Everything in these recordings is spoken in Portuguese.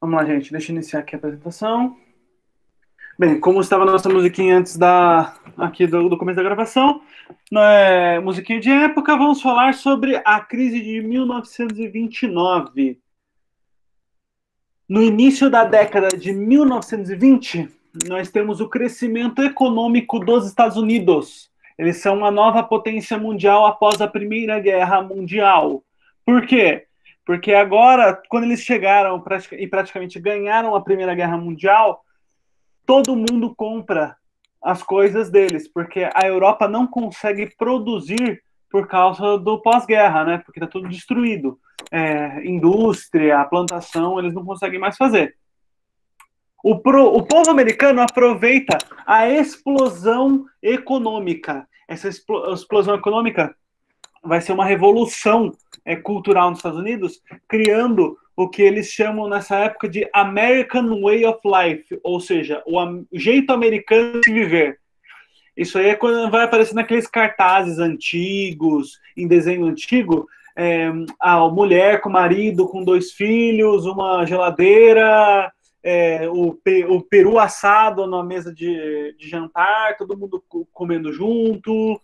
Vamos lá, gente. Deixa eu iniciar aqui a apresentação. Bem, como estava a nossa musiquinha antes aqui do começo da gravação, musiquinha de época, vamos falar sobre a crise de 1929. No início da década de 1920, nós temos o crescimento econômico dos Estados Unidos. Eles são uma nova potência mundial após a Primeira Guerra Mundial. Por quê? Porque agora, quando eles chegaram e praticamente ganharam a Primeira Guerra Mundial, todo mundo compra as coisas deles, porque a Europa não consegue produzir por causa do pós-guerra, né? Porque está tudo destruído. Indústria, plantação, eles não conseguem mais fazer. O povo americano aproveita a explosão econômica. Essa explosão econômica vai ser uma revolução cultural nos Estados Unidos, criando o que eles chamam nessa época de American Way of Life, ou seja, o jeito americano de viver. Isso aí é quando vai aparecer naqueles cartazes antigos, em desenho antigo, a mulher com o marido, com 2 filhos, uma geladeira, o peru assado na mesa de jantar, todo mundo comendo junto.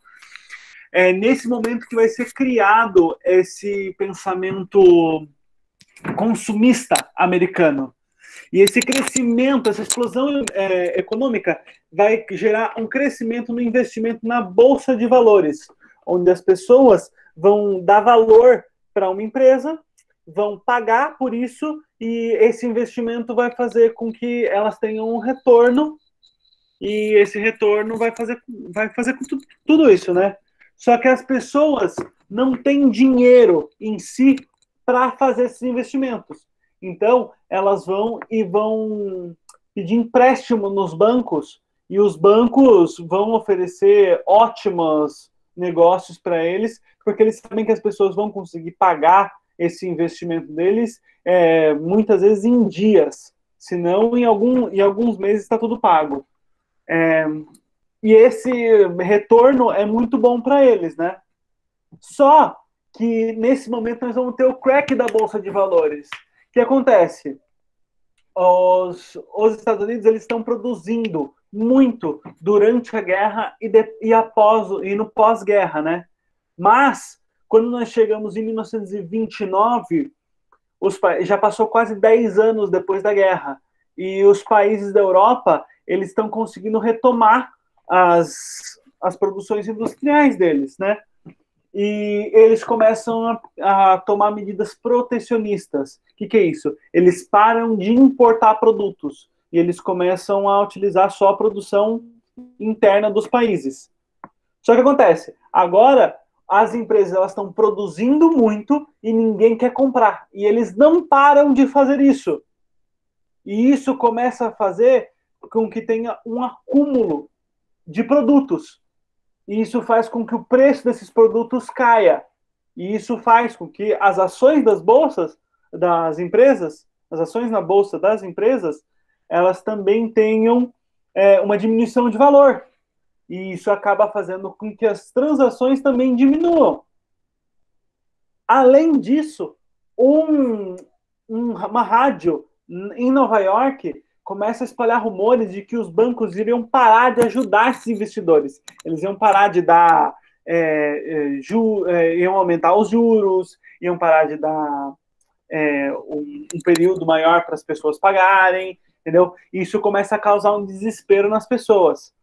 É nesse momento que vai ser criado esse pensamento consumista americano. E esse crescimento, essa explosão econômica vai gerar um crescimento no investimento na bolsa de valores, onde as pessoas vão dar valor para uma empresa, vão pagar por isso, e esse investimento vai fazer com que elas tenham um retorno, e esse retorno vai fazer com tudo isso, né? Só que as pessoas não têm dinheiro em si para fazer esses investimentos. Então, elas vão pedir empréstimo nos bancos, e os bancos vão oferecer ótimos negócios para eles, porque eles sabem que as pessoas vão conseguir pagar esse investimento deles muitas vezes em dias, senão em alguns meses está tudo pago. E esse retorno é muito bom para eles, né? Só que nesse momento nós vamos ter o crack da Bolsa de Valores. O que acontece? Os Estados Unidos eles estão produzindo muito durante a guerra e no pós-guerra, né? Mas, quando nós chegamos em 1929, já passou quase 10 anos depois da guerra, e os países da Europa eles estão conseguindo retomar as produções industriais deles, né? E eles começam a tomar medidas protecionistas. O que é isso? Eles param de importar produtos e eles começam a utilizar só a produção interna dos países. Só que acontece, agora as empresas elas estão produzindo muito e ninguém quer comprar. E eles não param de fazer isso. E isso começa a fazer com que tenha um acúmulo de produtos. E isso faz com que o preço desses produtos caia. E isso faz com que as ações das bolsas das empresas, as ações na bolsa das empresas, elas também tenham uma diminuição de valor. E isso acaba fazendo com que as transações também diminuam. Além disso, uma rádio em Nova York começa a espalhar rumores de que os bancos iriam parar de ajudar esses investidores. Eles iam parar de dar, iam aumentar os juros, iam parar de dar um período maior para as pessoas pagarem, entendeu? Isso começa a causar um desespero nas pessoas.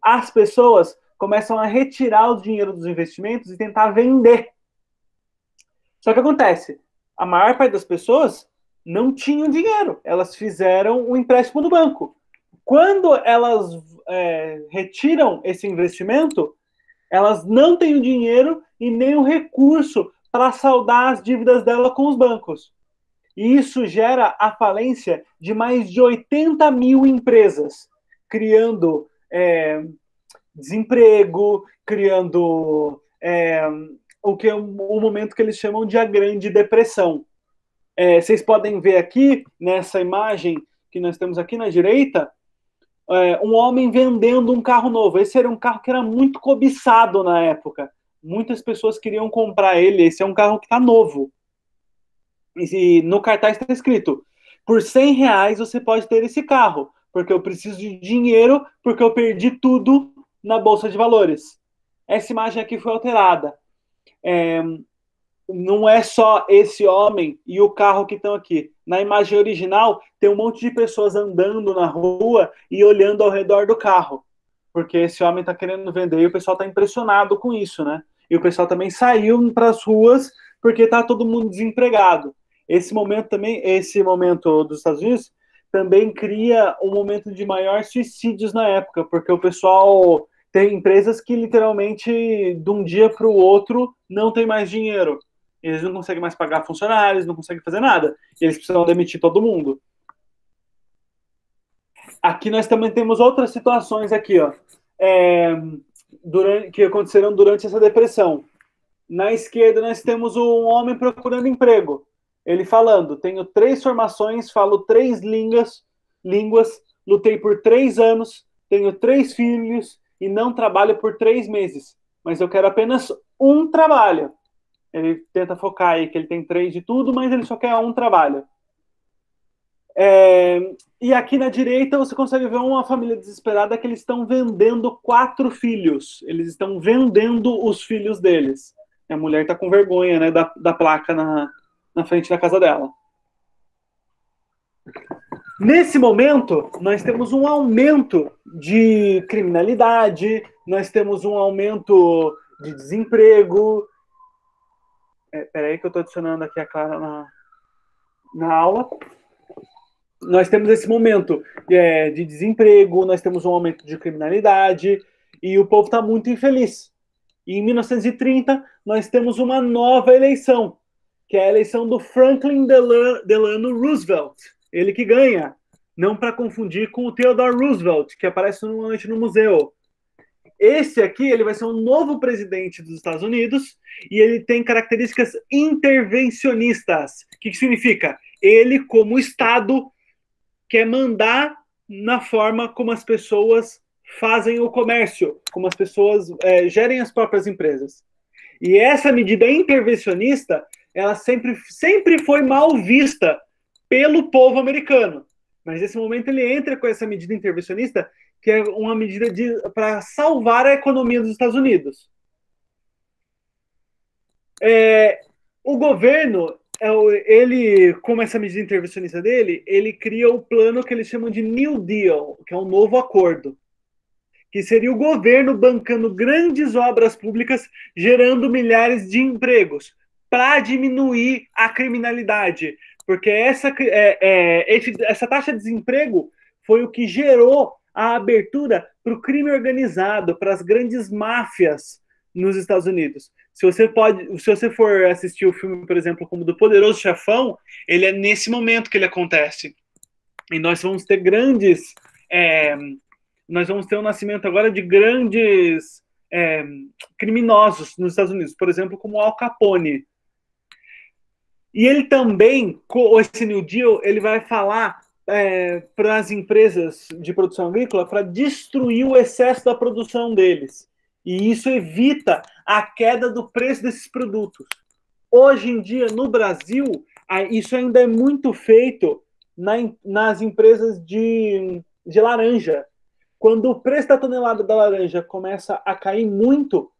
As pessoas começam a retirar o dinheiro dos investimentos e tentar vender. Só que acontece, a maior parte das pessoas não tinham dinheiro. Elas fizeram um empréstimo no banco. Quando elas retiram esse investimento, elas não têm o dinheiro e nem o recurso para saldar as dívidas dela com os bancos. E isso gera a falência de mais de 80 mil empresas, criando desemprego, criando o momento que eles chamam de a Grande Depressão. Vocês podem ver aqui, nessa imagem que nós temos aqui na direita, um homem vendendo um carro novo. Esse era um carro que era muito cobiçado na época. Muitas pessoas queriam comprar ele. Esse é um carro que está novo. E no cartaz está escrito: Por R$ 100 você pode ter esse carro, porque eu preciso de dinheiro, porque eu perdi tudo na Bolsa de Valores. Essa imagem aqui foi alterada. Não é só esse homem e o carro que estão aqui. Na imagem original, tem um monte de pessoas andando na rua e olhando ao redor do carro. Porque esse homem está querendo vender e o pessoal está impressionado com isso, né? E o pessoal também saiu para as ruas porque está todo mundo desempregado. Esse momento dos Estados Unidos também cria um momento de maior suicídios na época, porque o pessoal tem empresas que literalmente de um dia para o outro não tem mais dinheiro. Eles não conseguem mais pagar funcionários, não conseguem fazer nada. E eles precisam demitir todo mundo. Aqui nós também temos outras situações aqui, ó, que aconteceram durante essa depressão. Na esquerda nós temos um homem procurando emprego. Ele falando, tenho 3 formações, falo 3 línguas, lutei por 3 anos, tenho 3 filhos e não trabalho por 3 meses. Mas eu quero apenas um trabalho. Ele tenta focar aí que ele tem 3 de tudo, mas ele só quer um trabalho. E aqui na direita você consegue ver uma família desesperada que eles estão vendendo 4 filhos. Eles estão vendendo os filhos deles. A mulher está com vergonha, né, da placa na frente da casa dela. Nesse momento, nós temos um aumento de criminalidade, nós temos um aumento de desemprego. Peraí que eu estou adicionando aqui a Clara na aula. Nós temos esse momento de desemprego, nós temos um aumento de criminalidade e o povo está muito infeliz. E em 1930, nós temos uma nova eleição, que é a eleição do Franklin Delano Roosevelt. Ele que ganha, não para confundir com o Theodore Roosevelt, que aparece normalmente no museu. Esse aqui, ele vai ser um novo presidente dos Estados Unidos e ele tem características intervencionistas. O que significa? Ele, como Estado, quer mandar na forma como as pessoas fazem o comércio, como as pessoas gerem as próprias empresas. E essa medida intervencionista, ela sempre foi mal vista pelo povo americano. Mas nesse momento ele entra com essa medida intervencionista, que é uma medida para salvar a economia dos Estados Unidos. O governo, ele, como essa medida intervencionista dele, ele cria o plano que eles chamam de New Deal, que é um novo acordo, que seria o governo bancando grandes obras públicas, gerando milhares de empregos, para diminuir a criminalidade. Porque essa taxa de desemprego foi o que gerou a abertura para o crime organizado, para as grandes máfias nos Estados Unidos. Se você for assistir o filme, por exemplo, como do Poderoso Chefão, ele é nesse momento que ele acontece. E nós vamos ter nós vamos ter o nascimento agora de grandes criminosos nos Estados Unidos, por exemplo, como Al Capone. E ele também, com esse New Deal, ele vai falar para as empresas de produção agrícola para destruir o excesso da produção deles. E isso evita a queda do preço desses produtos. Hoje em dia, no Brasil, isso ainda é muito feito nas empresas de laranja. Quando o preço da tonelada da laranja começa a cair muito,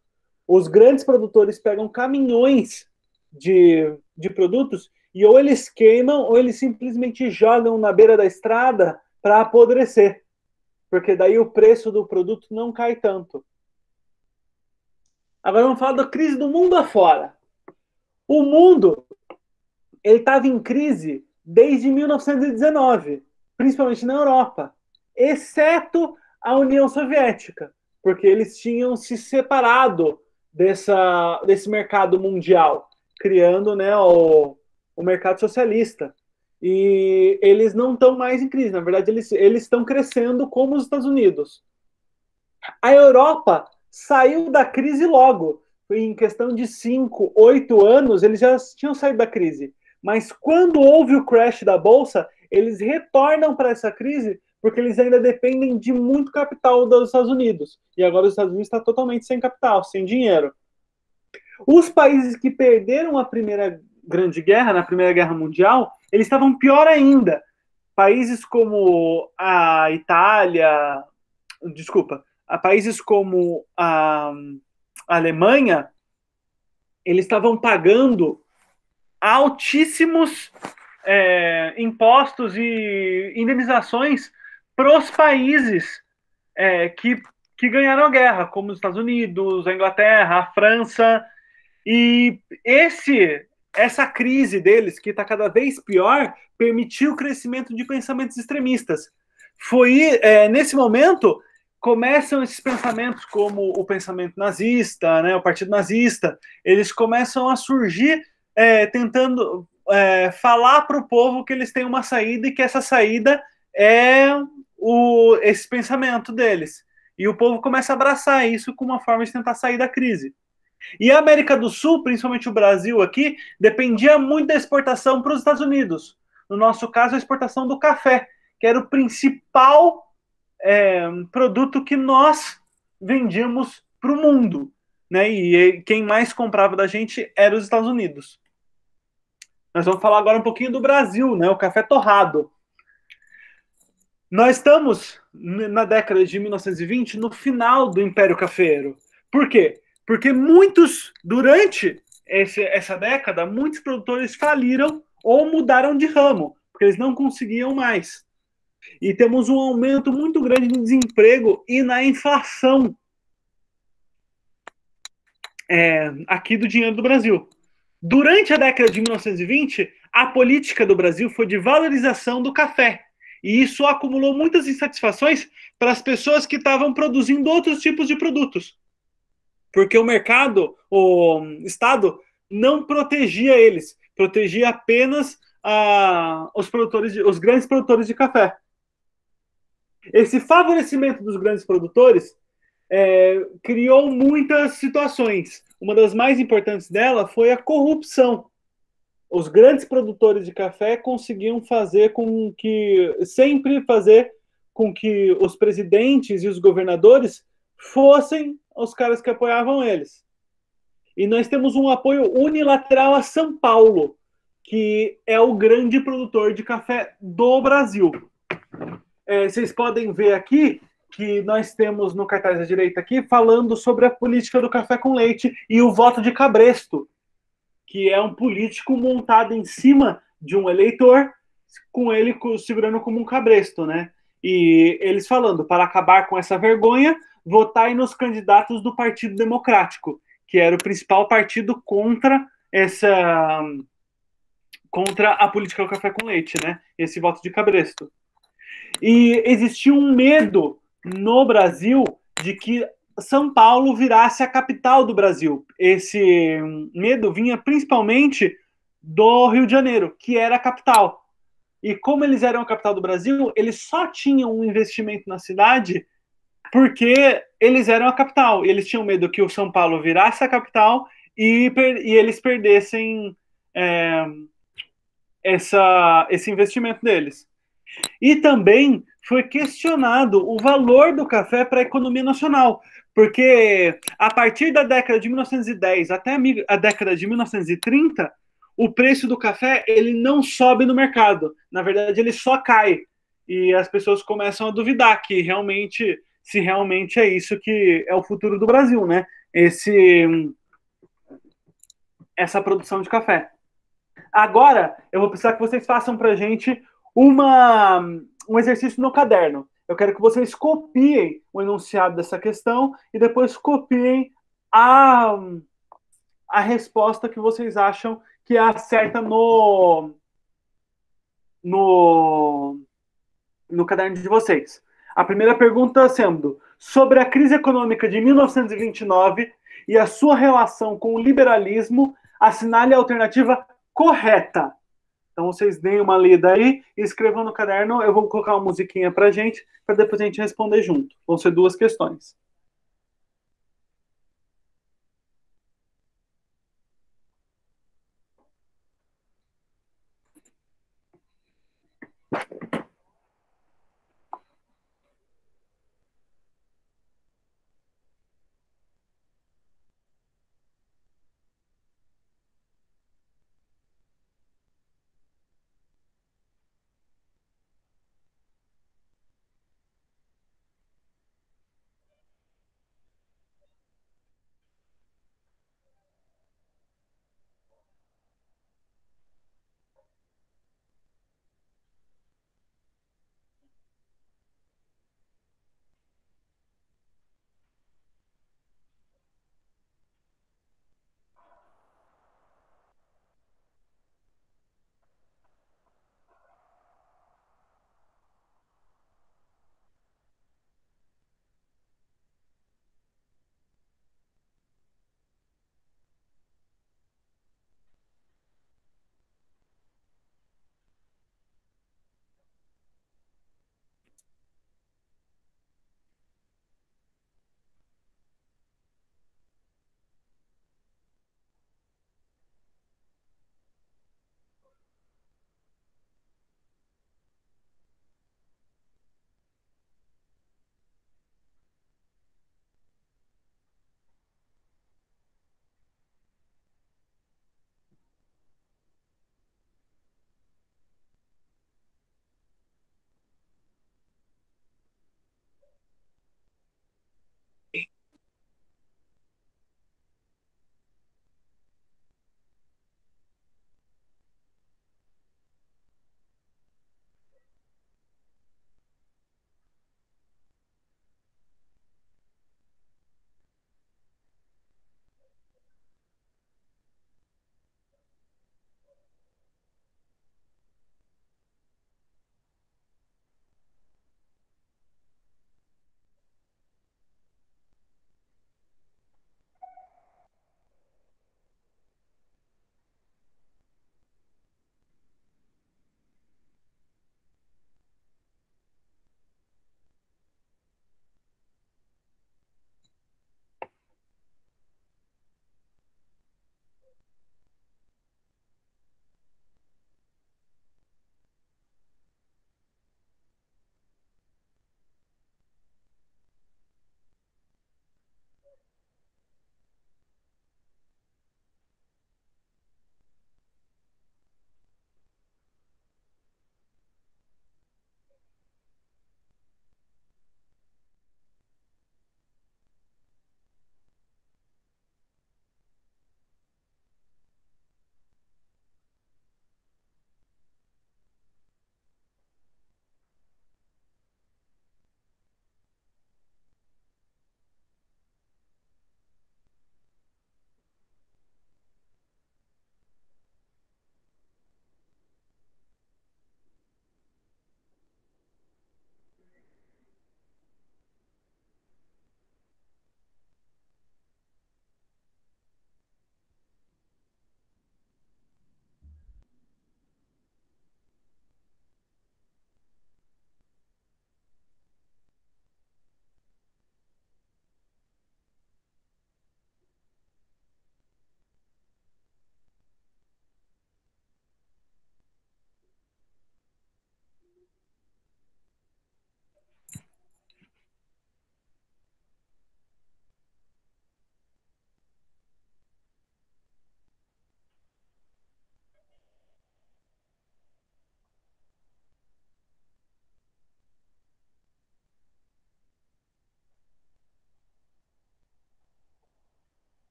os grandes produtores pegam caminhões de produtos e ou eles queimam ou eles simplesmente jogam na beira da estrada para apodrecer. Porque daí o preço do produto não cai tanto. Agora vamos falar da crise do mundo afora. O mundo ele estava em crise desde 1919, principalmente na Europa, exceto a União Soviética, porque eles tinham se separado desse mercado mundial, criando, né, o mercado socialista. E eles não estão mais em crise, na verdade eles estão crescendo como os Estados Unidos. A Europa saiu da crise logo. Em questão de 5, 8 anos, eles já tinham saído da crise. Mas quando houve o crash da Bolsa, eles retornam para essa crise porque eles ainda dependem de muito capital dos Estados Unidos. E agora os Estados Unidos está totalmente sem capital, sem dinheiro. Os países que perderam a Primeira Grande Guerra, na Primeira Guerra Mundial, eles estavam pior ainda. países como a Itália, desculpa, a países como a Alemanha, eles estavam pagando altíssimos impostos e indenizações para os países que ganharam a guerra, como os Estados Unidos, a Inglaterra, a França. E essa crise deles, que está cada vez pior, permitiu o crescimento de pensamentos extremistas. Foi nesse momento começam esses pensamentos como o pensamento nazista, né, o partido nazista, eles começam a surgir tentando falar para o povo que eles têm uma saída e que essa saída é esse pensamento deles. E o povo começa a abraçar isso como uma forma de tentar sair da crise. E a América do Sul, principalmente o Brasil aqui, dependia muito da exportação para os Estados Unidos. No nosso caso, a exportação do café, que era o principal produto que nós vendíamos para o mundo. Né? E quem mais comprava da gente era os Estados Unidos. Nós vamos falar agora um pouquinho do Brasil, né? O café torrado. Nós estamos na década de 1920, no final do Império Cafeiro. Por quê? Porque durante essa década, muitos produtores faliram ou mudaram de ramo, porque eles não conseguiam mais. E temos um aumento muito grande no desemprego e na inflação aqui do dinheiro do Brasil. Durante a década de 1920, a política do Brasil foi de valorização do café. E isso acumulou muitas insatisfações para as pessoas que estavam produzindo outros tipos de produtos. Porque o mercado, o Estado, não protegia eles, protegia apenas os grandes produtores de café. Esse favorecimento dos grandes produtores criou muitas situações. Uma das mais importantes dela foi a corrupção. Os grandes produtores de café conseguiam sempre fazer com que os presidentes e os governadores fossem os caras que apoiavam eles. E nós temos um apoio unilateral a São Paulo, que é o grande produtor de café do Brasil. Vocês podem ver aqui que nós temos no cartaz da direita aqui falando sobre a política do café com leite e o voto de cabresto, que é um político montado em cima de um eleitor, com ele segurando como um cabresto, né? E eles falando, para acabar com essa vergonha, votai nos candidatos do Partido Democrático, que era o principal partido contra a política do café com leite, né? Esse voto de cabresto. E existia um medo no Brasil de que São Paulo virasse a capital do Brasil. Esse medo vinha principalmente do Rio de Janeiro, que era a capital. E como eles eram a capital do Brasil, eles só tinham um investimento na cidade porque eles eram a capital. E eles tinham medo que o São Paulo virasse a capital e eles perdessem esse investimento deles. E também foi questionado o valor do café para a economia nacional, porque a partir da década de 1910 até a década de 1930, o preço do café ele não sobe no mercado. Na verdade, ele só cai. E as pessoas começam a duvidar se realmente é isso que é o futuro do Brasil, né? Essa produção de café. Agora, eu vou precisar que vocês façam para a gente um exercício no caderno. Eu quero que vocês copiem o enunciado dessa questão e depois copiem a, a resposta que vocês acham que é a certa no, no caderno de vocês. A primeira pergunta sendo sobre a crise econômica de 1929 e a sua relação com o liberalismo, assinale a alternativa correta. Então vocês deem uma lida aí e escrevam no caderno. Eu vou colocar uma musiquinha pra gente, para depois a gente responder junto. Vão ser duas questões.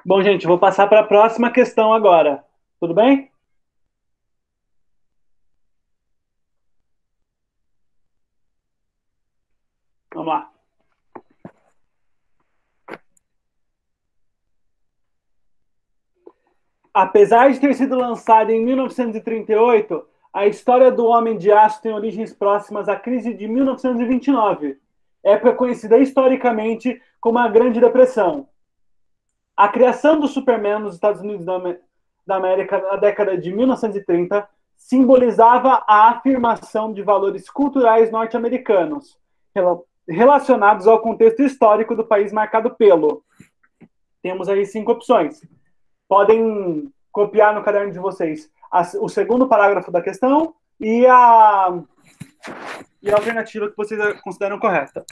Bom, gente, vou passar para a próxima questão agora. Tudo bem? Vamos lá. Apesar de ter sido lançada em 1938, a história do Homem de Aço tem origens próximas à crise de 1929, época conhecida historicamente como a Grande Depressão. A criação do Superman nos Estados Unidos da América na década de 1930 simbolizava a afirmação de valores culturais norte-americanos relacionados ao contexto histórico do país marcado pelo. Temos aí cinco opções. Podem copiar no caderno de vocês o segundo parágrafo da questão e a alternativa que vocês consideram correta.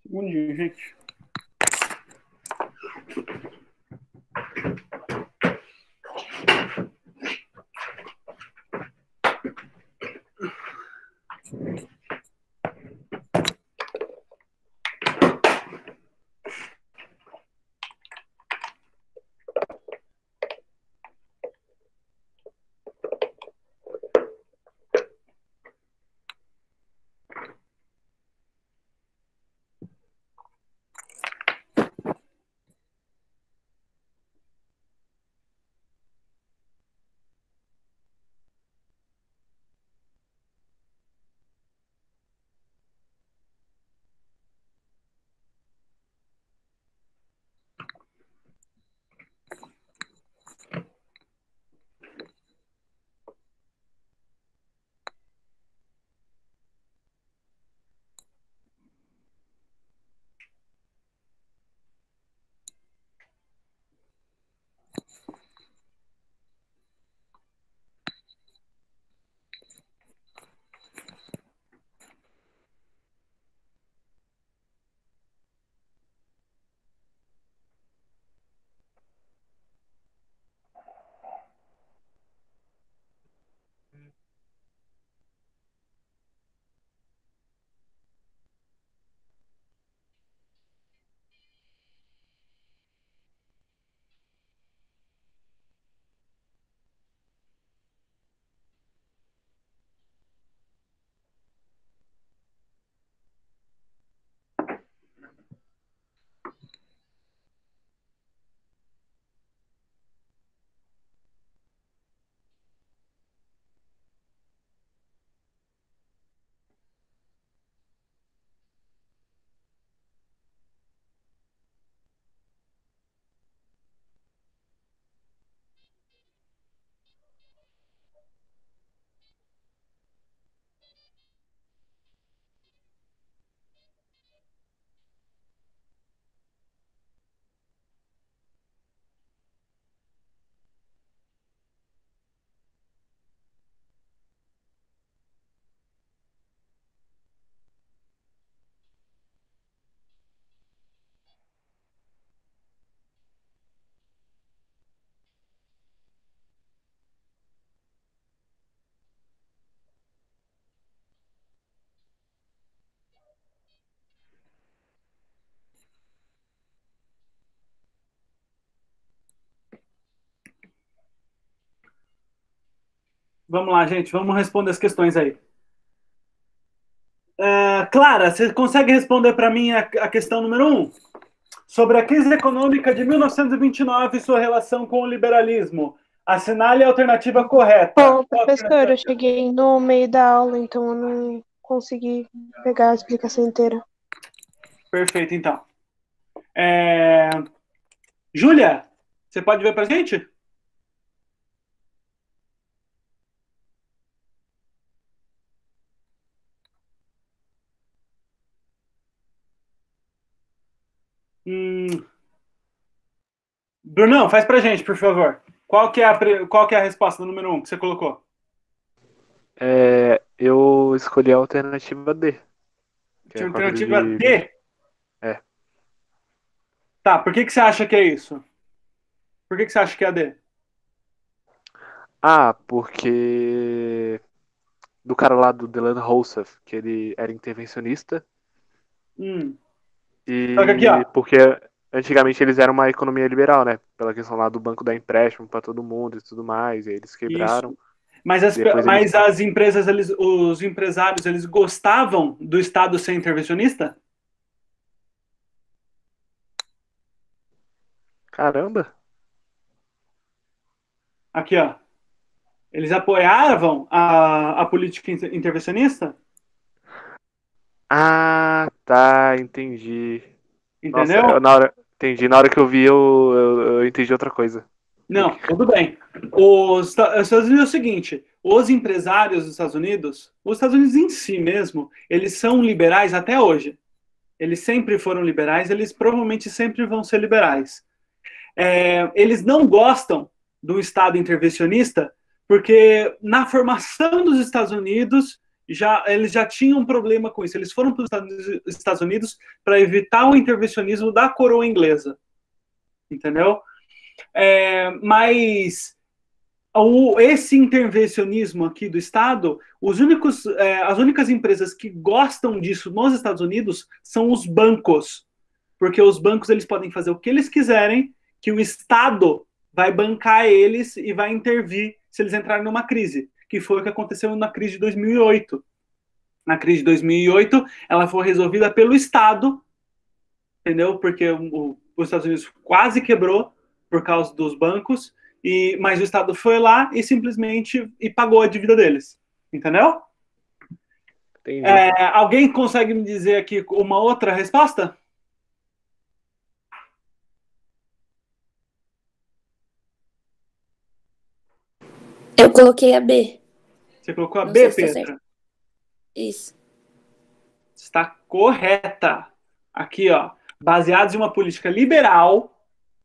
Segundinho, gente. Vamos lá, gente, vamos responder as questões aí. Clara, você consegue responder para mim a questão número um? Sobre a crise econômica de 1929 e sua relação com o liberalismo. Assinale a alternativa correta. Bom, professor, eu cheguei no meio da aula, então eu não consegui pegar a explicação inteira. Perfeito, então. É... Júlia, você pode ver para gente? Hum... Brunão, faz para gente, por favor. Qual que é a resposta do número um que você colocou? Eu escolhi a alternativa D, que é com a crise Alternativa de 20. D. É. Tá, por que você acha que é isso? Por que você acha que é a D? Ah, porque do cara lá do Delano Rousseff, que ele era intervencionista, Hum. Só que aqui, ó. e porque antigamente eles eram uma economia liberal, né? Pela questão lá do banco dar empréstimo para todo mundo e tudo mais, e aí eles Isso. quebraram. Mas Depois eles. as empresas, os empresários, eles gostavam do Estado ser intervencionista? Caramba! Aqui, ó. Eles apoiavam a política intervencionista? Ah, tá, entendi. Nossa, Entendeu? entendi. Na hora que eu vi, eu entendi outra coisa. Não, tudo bem. Os Estados Unidos é o seguinte: os empresários dos Estados Unidos, os Estados Unidos em si mesmo, eles são liberais até hoje. Eles sempre foram liberais, eles provavelmente sempre vão ser liberais. Eles não gostam do Estado intervencionista, porque na formação dos Estados Unidos eles já tinham um problema com isso. Eles foram para os Estados Unidos para evitar o intervencionismo da coroa inglesa, entendeu? Mas esse intervencionismo aqui do Estado, as únicas empresas que gostam disso nos Estados Unidos são os bancos, porque os bancos eles podem fazer o que eles quiserem, que o Estado vai bancar eles e vai intervir se eles entrarem numa crise, que foi o que aconteceu na crise de 2008. Na crise de 2008, ela foi resolvida pelo Estado, entendeu? Porque os Estados Unidos quase quebrou por causa dos bancos, mas o Estado foi lá e simplesmente pagou a dívida deles, entendeu? Entendi. Alguém consegue me dizer aqui uma outra resposta? Eu coloquei a B. Você colocou a Não B, sei se tá Petra? certo. Isso. Está correta. Aqui, ó, baseados em uma política liberal,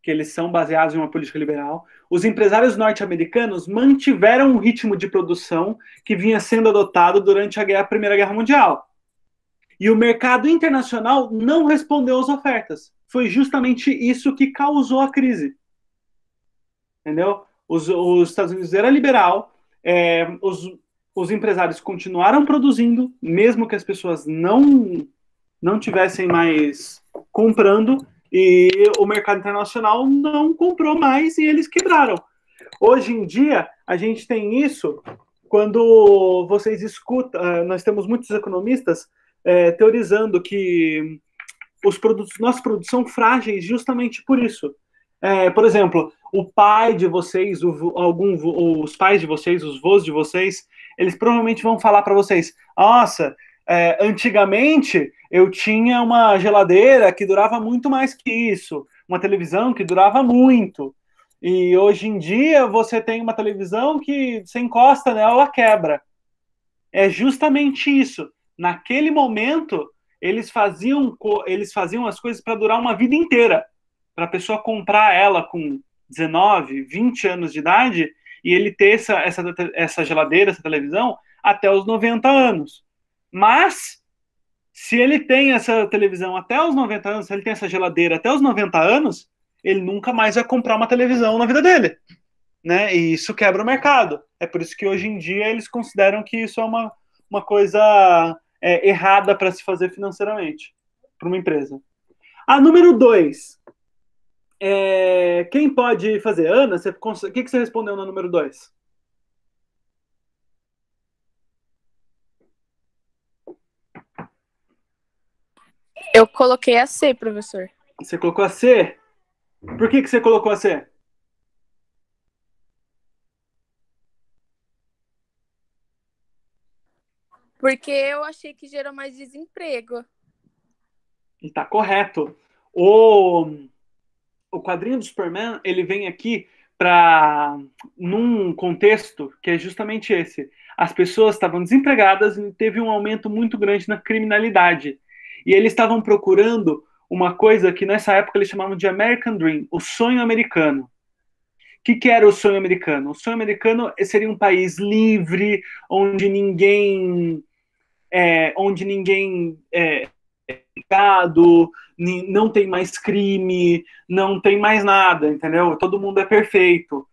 que eles são baseados em uma política liberal, os empresários norte-americanos mantiveram um ritmo de produção que vinha sendo adotado durante a Primeira Guerra Mundial. E o mercado internacional não respondeu às ofertas. Foi justamente isso que causou a crise. Entendeu? Os Estados Unidos era liberal, os empresários continuaram produzindo, mesmo que as pessoas não tivessem mais comprando, e o mercado internacional não comprou mais e eles quebraram. Hoje em dia, a gente tem isso quando vocês escutam, nós temos muitos economistas teorizando que os produtos, nossos produtos são frágeis justamente por isso. Por exemplo, o pai de vocês, os pais de vocês, os vós de vocês, eles provavelmente vão falar para vocês: nossa, antigamente eu tinha uma geladeira que durava muito mais que isso, uma televisão que durava muito. E hoje em dia você tem uma televisão que você encosta nela, ela quebra. É justamente isso. Naquele momento, eles faziam as coisas para durar uma vida inteira, para a pessoa comprar ela com 19, 20 anos de idade e ele ter essa geladeira, essa televisão até os 90 anos. Mas se ele tem essa televisão até os 90 anos, se ele tem essa geladeira até os 90 anos, ele nunca mais vai comprar uma televisão na vida dele, né? E isso quebra o mercado. É por isso que hoje em dia eles consideram que isso é uma coisa errada para se fazer financeiramente para uma empresa. A número 2. Quem pode fazer? Ana, o que você respondeu no número 2? Eu coloquei a C, professor. Você colocou a C? Por que você colocou a C? Porque eu achei que gerou mais desemprego. E tá correto. O quadrinho do Superman, ele vem aqui para num contexto que é justamente esse. As pessoas estavam desempregadas e teve um aumento muito grande na criminalidade. E eles estavam procurando uma coisa que nessa época eles chamavam de American Dream, o sonho americano. Que era o sonho americano? O sonho americano seria um país livre, onde ninguém ligado, não tem mais crime, não tem mais nada, entendeu? Todo mundo é perfeito,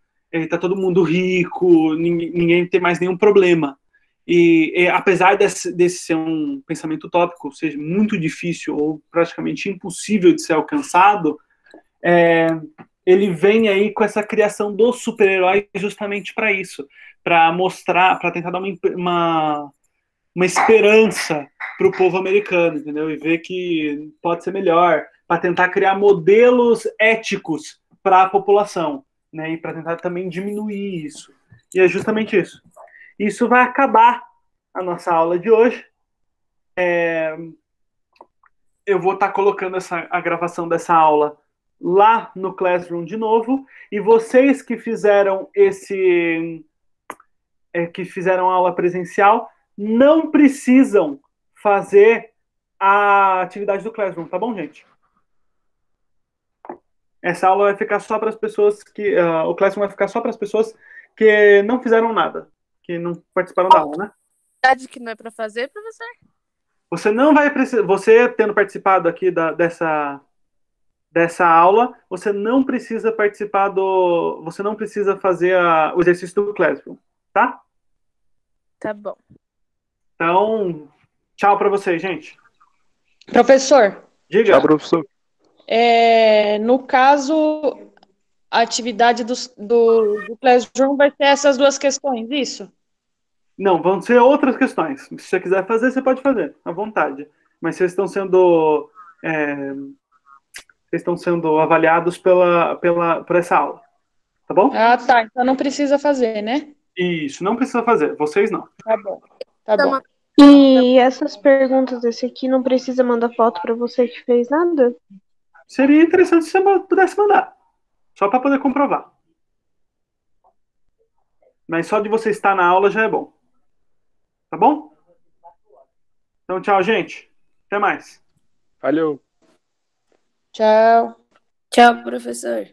tá todo mundo rico, ninguém tem mais nenhum problema. E apesar desse ser um pensamento utópico, ou seja, muito difícil ou praticamente impossível de ser alcançado, ele vem aí com essa criação do super-herói justamente para isso, para mostrar, para tentar dar uma esperança para o povo americano, entendeu? E ver que pode ser melhor, para tentar criar modelos éticos para a população, né? E para tentar também diminuir isso. E é justamente isso. Isso vai acabar a nossa aula de hoje. Eu vou estar colocando a gravação dessa aula lá no Classroom de novo. E vocês que fizeram que fizeram aula presencial, não precisam fazer a atividade do Classroom, tá bom, gente? Essa aula vai ficar só para as pessoas que... o Classroom vai ficar só para as pessoas que não fizeram nada, que não participaram da aula, né? Verdade que não é para fazer, professor? Você não vai precisar... Você, tendo participado aqui dessa aula, você não precisa participar do... Você não precisa fazer o exercício do Classroom, tá? Tá bom. Então, tchau para vocês, gente. Professor, Diga. Tchau, professor. no caso, a atividade do Classroom vai ser essas duas questões, isso? Não, vão ser outras questões. Se você quiser fazer, você pode fazer, à vontade. Mas vocês estão sendo avaliados por essa aula, tá bom? Ah, tá. Então não precisa fazer, né? Isso, não precisa fazer. Vocês não. Tá bom. Tá bom. E essas perguntas desse aqui não precisa mandar foto para você que fez nada? Seria interessante se você pudesse mandar, só para poder comprovar. Mas só de você estar na aula já é bom. Tá bom? Então, tchau, gente. Até mais. Valeu. Tchau. Tchau, professor.